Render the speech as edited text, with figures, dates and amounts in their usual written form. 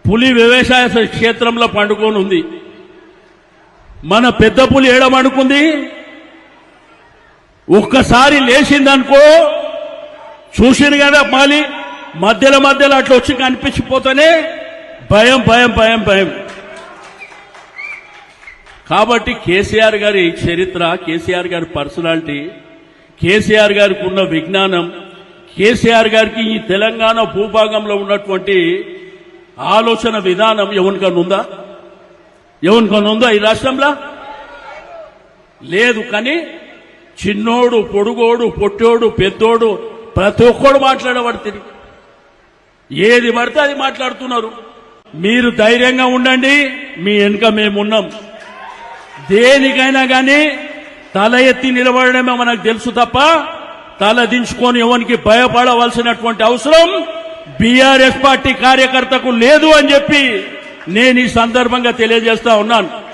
పులి వ్యవసాయ క్షేత్రంలో పండుకొని ఉంది. మన పెద్ద పులి ఏడమనుకుంది, ఒక్కసారి లేచిందనుకో చూసిన కదా మాలి మధ్యలో అట్లా వచ్చి కనిపించిపోతేనే భయం భయం భయం భయం. కాబట్టి కేసీఆర్ గారి చరిత్ర, కేసీఆర్ గారి పర్సనాలిటీ, కేసీఆర్ గారికి ఉన్న విజ్ఞానం, కేసీఆర్ గారికి ఈ తెలంగాణ భూభాగంలో ఉన్నటువంటి ఆలోచన విధానం ఎవరికన్నా ఉందా? ఎవరికన్నా ఉందా ఈ రాష్ట్రంలో? లేదు. కానీ చిన్నోడు, పొడుగోడు, పొట్టోడు, పెద్దోడు ప్రతి ఒక్కడు మాట్లాడబడుతుంది. ఏది పడితే అది మాట్లాడుతున్నారు. మీరు ధైర్యంగా ఉండండి, మీ వెనుక మేమున్నాం. దేనికైనా కానీ తల ఎత్తి నిలబడడమే మనకు తెలుసు తప్ప తల దించుకొని ఎవరికి భయపడవలసినటువంటి అవసరం బీఆర్ఎస్ పార్టీ కార్యకర్తకు లేదు అని చెప్పి నేను ఈ సందర్భంగా తెలియజేస్తా ఉన్నాను.